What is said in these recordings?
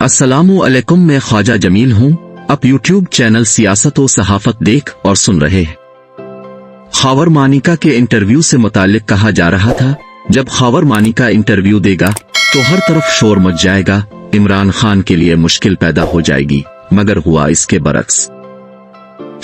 अस्सलामु अलैकुम, मैं ख्वाजा जमील हूँ। आप यूट्यूब चैनल सियासत और सहाफत देख और सुन रहे हैं। खावर मानिका के इंटरव्यू से मुताल्लिक कहा जा रहा था, जब खावर मानिका इंटरव्यू देगा तो हर तरफ शोर मच जाएगा, इमरान खान के लिए मुश्किल पैदा हो जाएगी, मगर हुआ इसके बरक्स।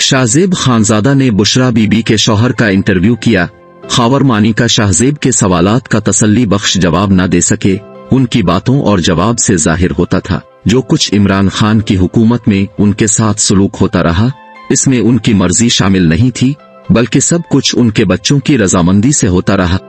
शाहजेब खानजादा ने बुशरा बीबी के शौहर का इंटरव्यू किया। खावर मानिका शाहजेब के सवालात का तसल्ली बख्श जवाब न दे सके। उनकी बातों और जवाब से जाहिर होता था जो कुछ इमरान खान की हुकूमत में उनके साथ सलूक होता रहा, इसमें उनकी मर्जी शामिल नहीं थी, बल्कि सब कुछ उनके बच्चों की रजामंदी से होता रहा।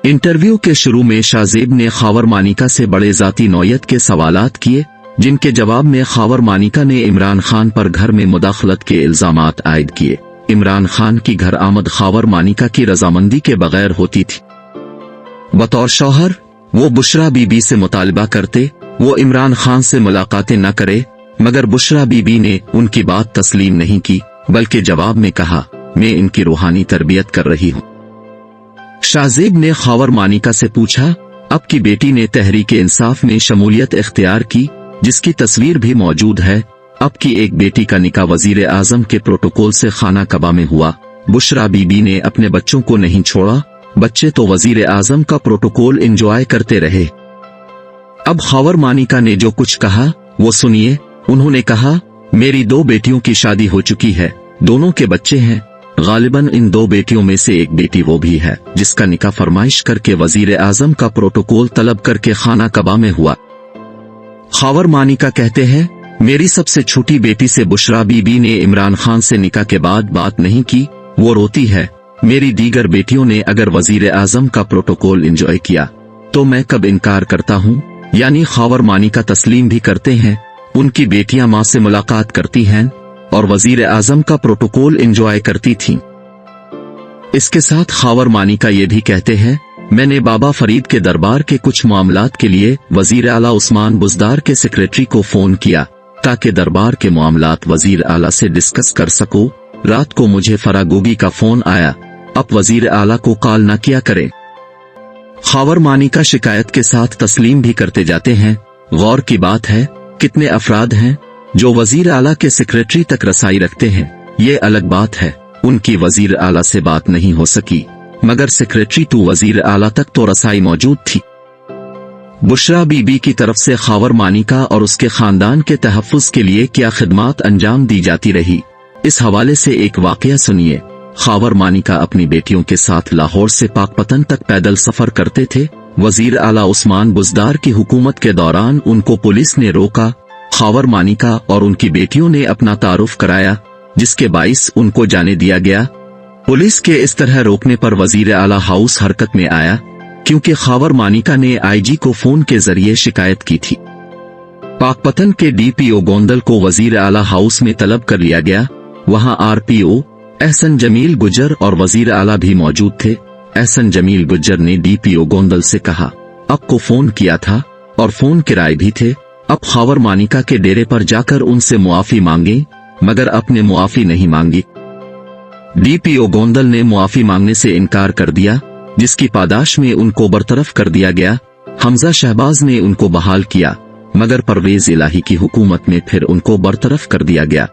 इंटरव्यू के शुरू में शाहजेब ने खावर मानिका से बड़े जाती नौयत के सवालात किए, जिनके जवाब में खावर मानिका ने इमरान खान पर घर में मुदाखलत के इल्जामात आयद किए। इमरान खान की घर आमद खावर मानिका की रजामंदी के बगैर होती थी। बतौर शौहर वो बुशरा बीबी से मुतालबा करते वो इमरान खान से मुलाकातें न करे, मगर बुशरा बीबी ने उनकी बात तस्लीम नहीं की, बल्कि जवाब में कहा, मैं इनकी रूहानी तरबियत कर रही हूँ। शाहजेब ने खावर मानिका से पूछा, अब की बेटी ने तहरीक इंसाफ में शमूलियत इख्तियार की, जिसकी तस्वीर भी मौजूद है। अब की एक बेटी का निकाह वजीर आजम के प्रोटोकॉल से खाना कबा में हुआ। बुशरा बीबी ने अपने बच्चों को नहीं छोड़ा, बच्चे तो वजीर आजम का प्रोटोकॉल एंजॉय करते रहे। अब खावर मानिका ने जो कुछ कहा वो सुनिए। उन्होंने कहा, मेरी 2 बेटियों की शादी हो चुकी है, दोनों के बच्चे हैं। गालिबन इन 2 बेटियों में से एक बेटी वो भी है जिसका निकाह फरमाइश करके वजीर आजम का प्रोटोकॉल तलब करके खाना कबा में हुआ। खावर मानिका कहते हैं, मेरी सबसे छोटी बेटी से बुशरा बीबी ने इमरान खान से निकाह के बाद बात नहीं की, वो रोती है। मेरी दीगर बेटियों ने अगर वजीर आजम का प्रोटोकॉल एंजॉय किया तो मैं कब इनकार करता हूँ। यानी खावर मानिका तस्लीम भी करते हैं, उनकी बेटियां माँ से मुलाकात करती हैं और वजीर आजम का प्रोटोकॉल एंजॉय करती थीं। इसके साथ खावर मानिका ये भी कहते हैं, मैंने बाबा फरीद के दरबार के कुछ मामलात के लिए वजीर आला उस्मान बुज़दार के सेक्रेटरी को फोन किया ताकि दरबार के मामलात वजीर आला से डिस्कस कर सको। रात को मुझे फरागोगी का फोन आया, अब वजीर आला को कॉल न किया करें। खावर मानिका शिकायत के साथ तस्लीम भी करते जाते हैं। गौर की बात है, कितने अफराद हैं जो वजीर आला के सेक्रेटरी तक रसाई रखते हैं। ये अलग बात है, उनकी वजीर आला से बात नहीं हो सकी, मगर सेक्रेटरी टू वजीर आला तक तो रसाई मौजूद थी। बुशरा बीबी की तरफ से खावर मानिका और उसके खानदान के तहफ़्फ़ुज़ के लिए क्या खिदमात अंजाम दी जाती रही, इस हवाले से एक वाकया सुनिए। खावर मानिका अपनी बेटियों के साथ लाहौर से पाकपतन तक पैदल सफर करते थे। वजीर आला उस्मान बुज़दार की हुकूमत के दौरान उनको पुलिस ने रोका। खावर मानिका और उनकी बेटियों ने अपना तारुफ कराया, जिसके बाइस उनको जाने दिया गया। पुलिस के इस तरह रोकने पर वजीर आला हाउस हरकत में आया, क्योंकि खावर मानिका ने आईजी को फोन के जरिए शिकायत की थी। पाकपतन के डीपीओ गोंदल को वजीर आला हाउस में तलब कर लिया गया। वहां आरपीओ एहसन जमील गुज्जर और वजीर आला भी मौजूद थे। एहसन जमील गुज्जर ने डीपीओ गोंदल से कहा, आपको फोन किया था और फोन किराए भी थे, अब खावर मानिका के डेरे पर जाकर उनसे मुआफी मांगे, मगर अपने मुआफी नहीं मांगी। डीपीओ गोंदल ने मुआफी मांगने से इनकार कर दिया, जिसकी पादाश में उनको बरतरफ कर दिया गया। हमजा शहबाज ने उनको बहाल किया, मगर परवेज इलाही की हुकूमत में फिर उनको बरतरफ कर दिया गया।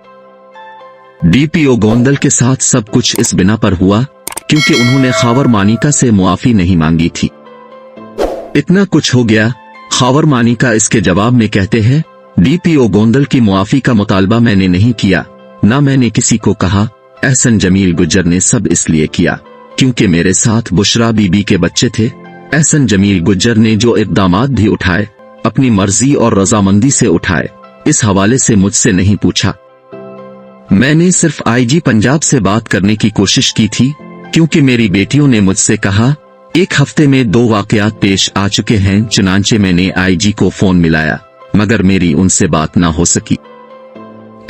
डीपीओ गोंदल के साथ सब कुछ इस बिना पर हुआ क्योंकि उन्होंने खावर मानिका से मुआफी नहीं मांगी थी। इतना कुछ हो गया। खावर मानिका इसके जवाब में कहते हैं, डीपीओ गोंदल की मुआफी का मुतालबा मैंने नहीं किया, ना मैंने किसी को कहा। एहसन जमील गुज्जर ने सब इसलिए किया क्योंकि मेरे साथ बुशरा बीबी के बच्चे थे। एहसन जमील गुज्जर ने जो इक़दामात भी उठाए अपनी मर्जी और रजामंदी से उठाए, इस हवाले से मुझसे नहीं पूछा। मैंने सिर्फ आईजी पंजाब से बात करने की कोशिश की थी, क्योंकि मेरी बेटियों ने मुझसे कहा, एक हफ्ते में 2 वाकयात पेश आ चुके हैं, चुनांचे मैंने आईजी को फोन मिलाया, मगर मेरी उनसे बात ना हो सकी।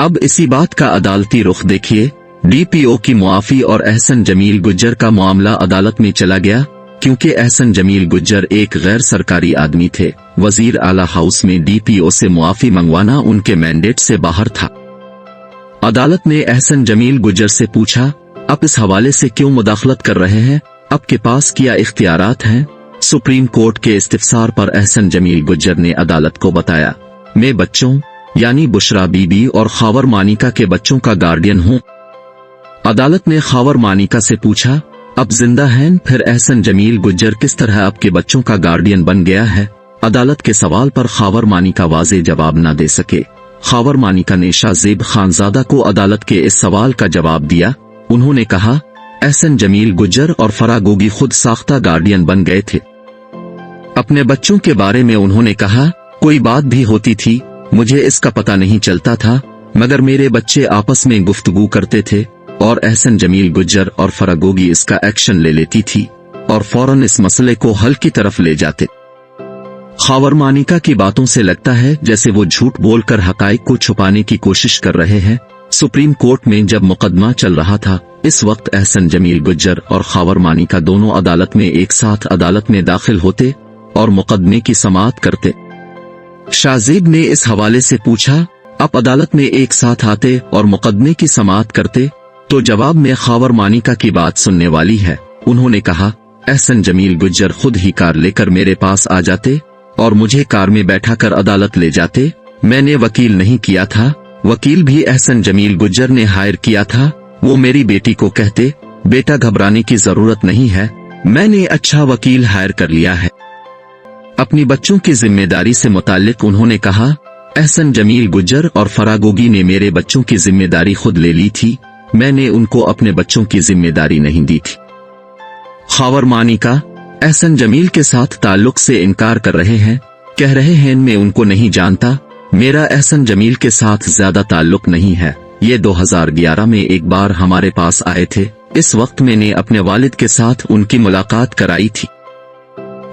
अब इसी बात का अदालती रुख देखिए। डीपीओ की मुआफी और एहसन जमील गुज्जर का मामला अदालत में चला गया, क्योंकि एहसन जमील गुज्जर एक गैर सरकारी आदमी थे। वजीर आला हाउस में डीपीओ से मुआफी मंगवाना उनके मैंडेट से बाहर था। अदालत ने एहसन जमील गुज्जर से पूछा, आप इस हवाले से क्यों मुदाखलत कर रहे हैं, आपके पास क्या इख्तियारात हैं। सुप्रीम कोर्ट के इस्तिफसार पर एहसन जमील गुज्जर ने अदालत को बताया, मैं बच्चों यानी बुशरा बीबी और खावर मानिका के बच्चों का गार्डियन हूँ। अदालत ने खावर मानिका से पूछा, अब जिंदा हैं फिर एहसन जमील गुज्जर किस तरह आपके बच्चों का गार्डियन बन गया है? अदालत के सवाल पर खावर मानिका वाज़ेह जवाब न दे सके। खावर मानिका ने शाहजेब खानजादा को अदालत के इस सवाल का जवाब दिया। उन्होंने कहा, एहसन जमील गुज्जर और फराह गोगी खुद साख्ता गार्डियन बन गए थे। अपने बच्चों के बारे में उन्होंने कहा, कोई बात भी होती थी मुझे इसका पता नहीं चलता था, मगर मेरे बच्चे आपस में गुफ्तगू करते थे और एहसन जमील गुज्जर और फराह गोगी इसका एक्शन ले लेती थी और फौरन इस मसले को हल की तरफ ले जाते। खावर मानिका की बातों से लगता है जैसे वो झूठ बोलकर हकाइक को छुपाने की कोशिश कर रहे हैं। सुप्रीम कोर्ट में जब मुकदमा चल रहा था, इस वक्त एहसन जमील गुज्जर और खावर मानिका दोनों अदालत में एक साथ अदालत में दाखिल होते और मुकदमे की समाअत करते। शाहजेब ने इस हवाले से पूछा, आप अदालत में एक साथ आते और मुकदमे की समाअत करते? तो जवाब में खावर मानिका की बात सुनने वाली है। उन्होंने कहा, एहसन जमील गुज्जर खुद ही कार लेकर मेरे पास आ जाते और मुझे कार में बैठाकर अदालत ले जाते। मैंने वकील नहीं किया था, वकील भी एहसन जमील गुज्जर ने हायर किया था। वो मेरी बेटी को कहते, बेटा घबराने की जरूरत नहीं है, मैंने अच्छा वकील हायर कर लिया है। अपनी बच्चों की जिम्मेदारी से मुताल्लिक उन्होंने कहा, एहसन जमील गुज्जर और फराह गोगी ने मेरे बच्चों की जिम्मेदारी खुद ले ली थी, मैंने उनको अपने बच्चों की जिम्मेदारी नहीं दी थी। खावर मानिका एहसन जमील के साथ ताल्लुक से इनकार कर रहे हैं, कह रहे हैं मैं उनको नहीं जानता, मेरा एहसन जमील के साथ ज्यादा ताल्लुक नहीं है। ये 2011 में एक बार हमारे पास आए थे, इस वक्त मैंने अपने वालिद के साथ उनकी मुलाकात कराई थी।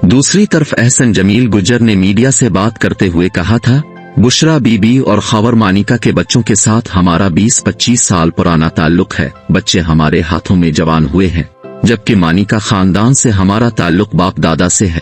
दूसरी तरफ एहसन जमील गुज्जर ने मीडिया से बात करते हुए कहा था, बुशरा बीबी और खावर मानिका के बच्चों के साथ हमारा 20-25 साल पुराना ताल्लुक है, बच्चे हमारे हाथों में जवान हुए हैं, जबकि मानिका खानदान से हमारा ताल्लुक बाप दादा से है।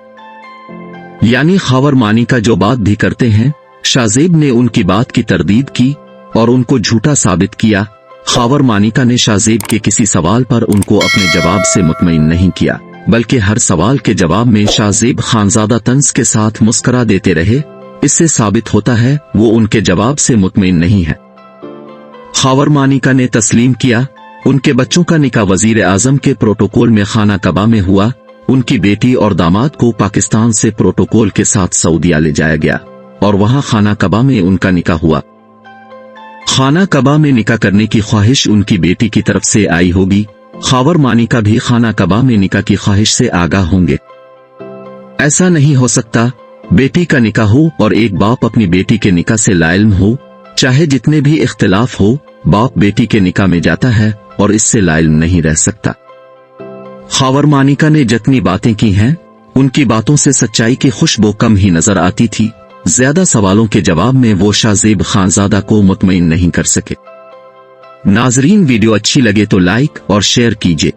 यानी खावर मानिका जो बात भी करते हैं, शाहजेब ने उनकी बात की तरदीद की और उनको झूठा साबित किया। खावर मानिका ने शाहजेब के किसी सवाल पर उनको अपने जवाब से मुतमईन नहीं किया, बल्कि हर सवाल के जवाब में शाहजेब खानजादा तंज के साथ मुस्करा देते रहे। इससे साबित होता है वो उनके जवाब से मुतमईन नहीं है। खावर मानिका ने तस्लीम किया, उनके बच्चों का निकाह वजीर आजम के प्रोटोकॉल में खाना कबा में हुआ। उनकी बेटी और दामाद को पाकिस्तान से प्रोटोकॉल के साथ सऊदीया ले जाया गया और वहां खाना कबा में उनका निकाह हुआ। खाना कबा में निकाह करने की ख्वाहिश उनकी बेटी की तरफ से आई होगी। खावर मानिका भी खाना कबा में निकाह की ख्वाहिश से आगाह होंगे। ऐसा नहीं हो सकता बेटी का निकाह हो और एक बाप अपनी बेटी के निकाह से लाइल्म हो। चाहे जितने भी इख्तिलाफ हो, बाप बेटी के निकाह में जाता है और इससे लाइल्म नहीं रह सकता। खावर मानिका ने जितनी बातें की हैं, उनकी बातों से सच्चाई की खुशबू कम ही नजर आती थी। ज्यादा सवालों के जवाब में वो शाहजेब खानजादा को मुतमईन नहीं कर सके। नाजरीन, वीडियो अच्छी लगे तो लाइक और शेयर कीजिए।